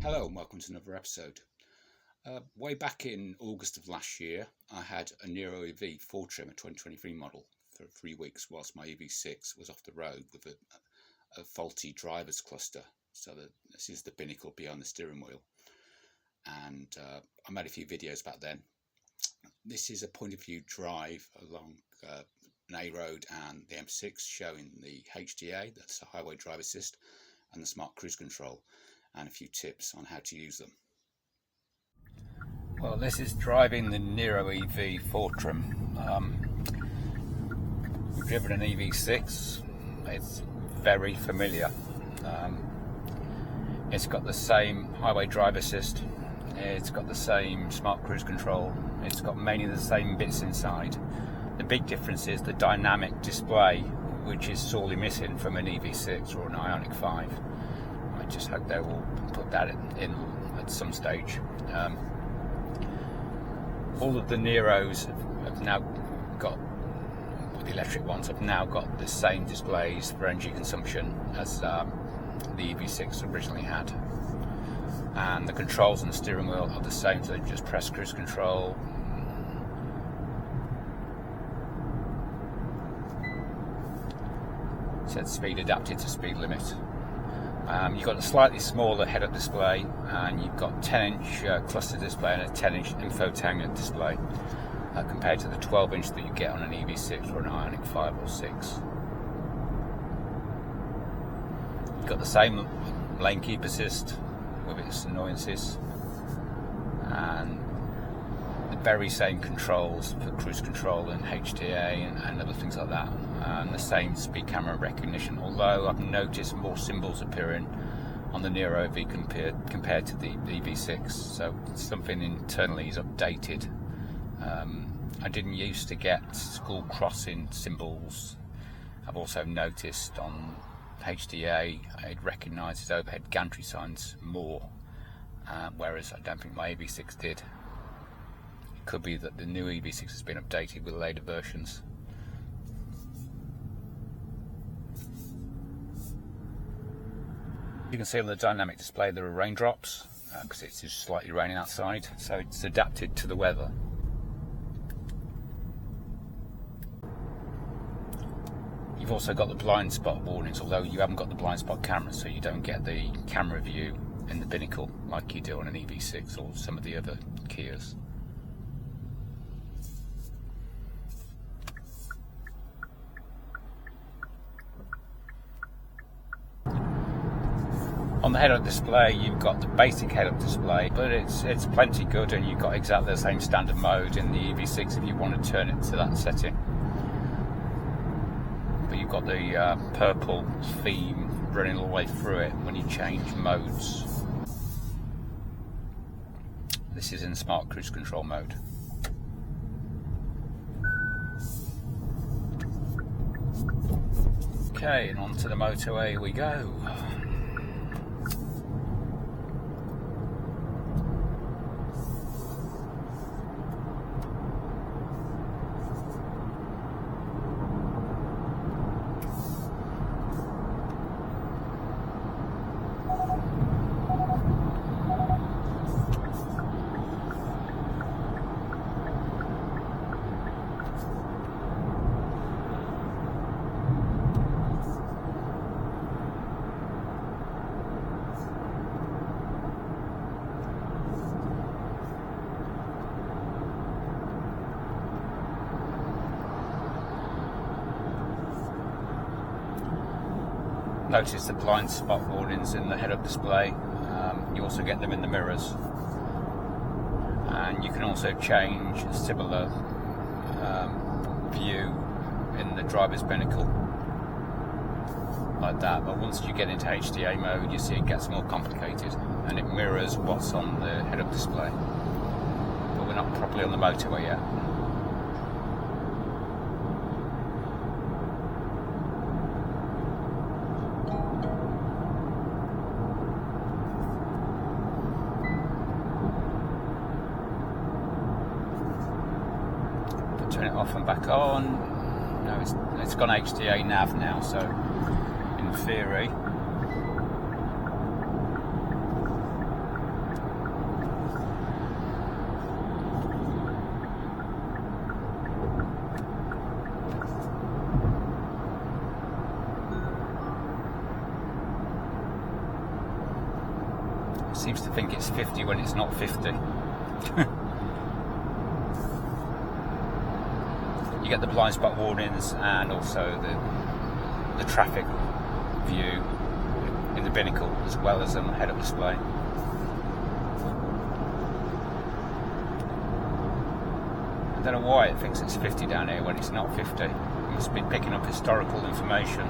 Hello and welcome to another episode. Way back in August of last year, I had a Niro EV full trim, a 2023 model, for 3 weeks whilst my EV6 was off the road with a faulty driver's cluster. So this is the binnacle behind the steering wheel. And I made a few videos back then. This is a point of view drive along an A road and the M6 showing the HDA, that's the highway drive assist, and the smart cruise control, and a few tips on how to use them. Well, this is driving the Niro EV full trim. We've driven an EV6. It's very familiar. It's got the same highway drive assist. It's got the same smart cruise control. It's got many of the same bits inside. The big difference is the dynamic display, which is sorely missing from an EV6 or an Ioniq 5. I just hope they will put that in at some stage. All of the Niros have now got, the electric ones have now got the same displays for energy consumption as the EV6 originally had. And the controls on the steering wheel are the same, so they just press cruise control. Set speed adapted to speed limit. You've got a slightly smaller head-up display, and you've got 10-inch cluster display and a 10-inch infotainment display compared to the 12-inch that you get on an EV6 or an Ioniq 5 or 6. You've got the same lane keep assist with its annoyances, and the very same controls for cruise control and HDA and other things like that, and the same speed camera recognition, although I've noticed more symbols appearing on the Niro EV compared to the EV6, so something internally is updated. I didn't used to get school crossing symbols. I've also noticed on HDA it recognises overhead gantry signs more, whereas I don't think my EV6 did. It could be that the new EV6 has been updated with later versions. You can see on the dynamic display there are raindrops because it's just slightly raining outside, so it's adapted to the weather. You've also got the blind spot warnings, although you haven't got the blind spot camera, so you don't get the camera view in the binnacle like you do on an EV6 or some of the other Kias. On the head-up display, you've got the basic head-up display, but it's plenty good, and you've got exactly the same standard mode in the EV6 if you want to turn it to that setting. But you've got the purple theme running all the way through it when you change modes. This is in smart cruise control mode. Okay, and onto the motorway we go. Notice the blind spot warnings in the head-up display. You also get them in the mirrors, and you can also change a similar view in the driver's binnacle like that, but once you get into HDA mode you see it gets more complicated and it mirrors what's on the head-up display, but we're not properly on the motorway yet. Turn it off and back on. No, it's gone HDA nav now, so in theory seems to think it's 50 when it's not 50. You get the blind spot warnings and also the traffic view in the binnacle as well as on the head-up display. I don't know why it thinks it's 50 down here when it's not 50. It must be picking up historical information.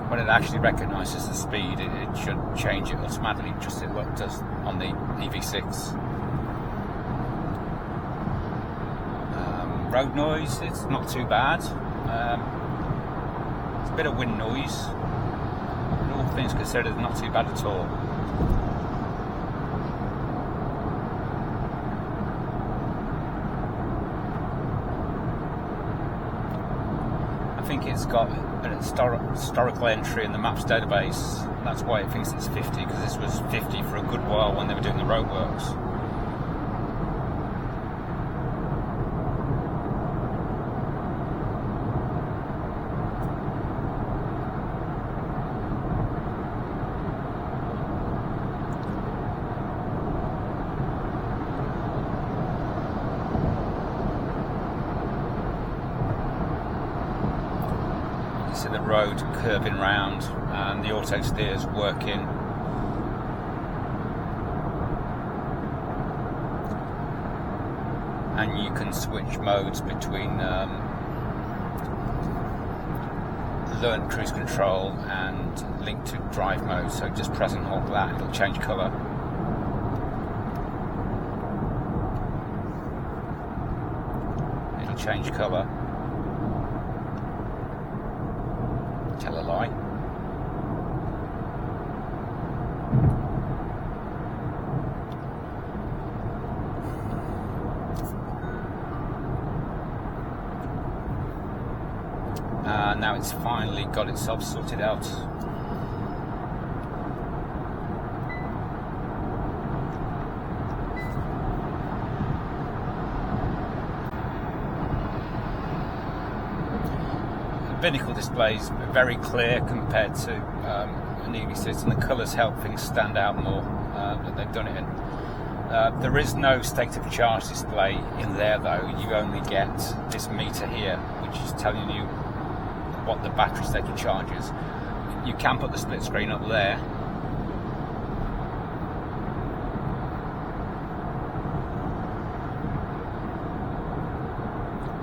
When it actually recognises the speed, it should change it automatically, just as it does on the EV6. Road noise, it's not too bad. It's a bit of wind noise. But all things considered, not too bad at all. I think it's got an historical entry in the maps database. That's why it thinks it's 50, because this was 50 for a good while when they were doing the roadworks. See the road curving round and the auto steer's working. And you can switch modes between learn cruise control and link to drive mode, so just press and hold that, it'll change colour. It'll change colour. Tell a lie. Now it's finally got itself sorted out. Binnacle displays are very clear compared to an EV6, and the colours help things stand out more that they've done it in. There is no state of charge display in there though. You only get this meter here, which is telling you what the battery state of charge is. You can put the split screen up there.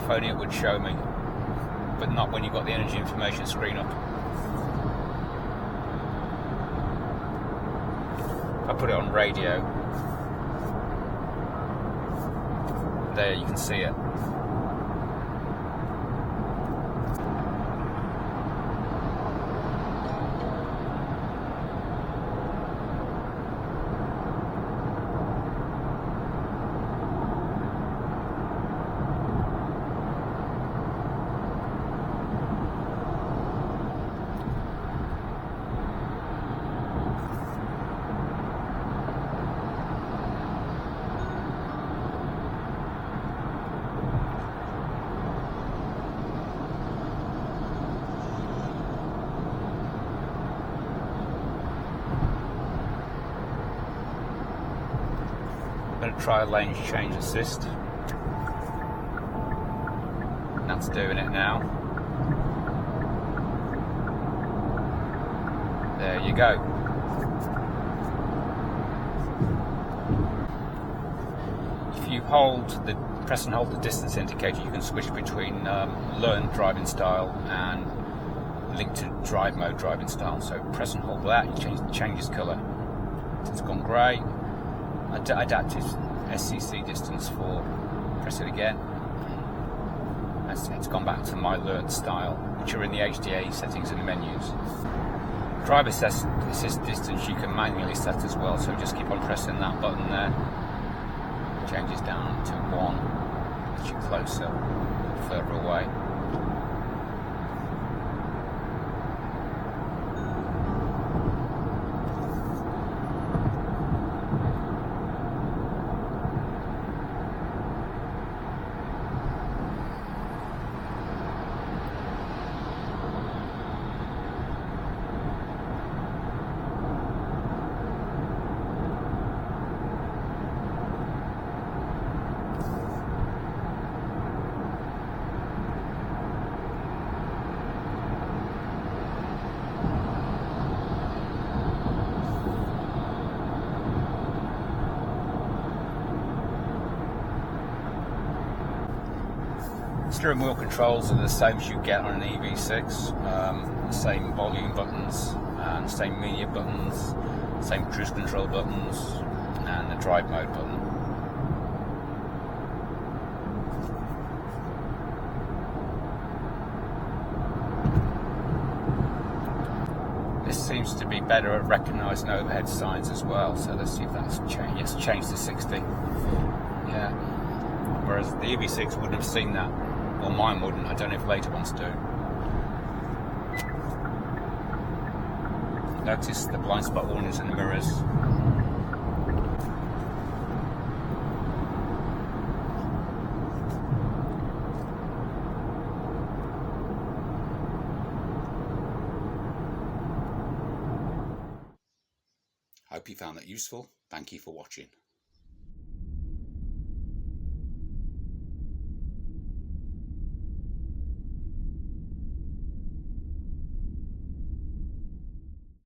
If only it would show me, but not when you've got the energy information screen up. If I put it on radio, there you can see it. I'm going to try lane change assist. That's doing it now. There you go. If you press and hold the distance indicator, you can switch between learn driving style and link to drive mode driving style. So press and hold that, it changes colour. It's gone grey. Adaptive SCC distance for, press it again. It's gone back to my learn style, which are in the HDA settings in the menus. Driver assist distance you can manually set as well, so just keep on pressing that button there. It changes down to 1 as you're closer, further away. Steering wheel controls are the same as you get on an EV6, the same volume buttons and same media buttons, same cruise control buttons and the drive mode button. This seems to be better at recognising overhead signs as well, so let's see if that's changed. Yes, changed to 60. Yeah, whereas the EV6 wouldn't have seen that. Well, mine wouldn't. I don't know if later ones do. Notice the blind spot warnings in the mirrors. Hope you found that useful. Thank you for watching.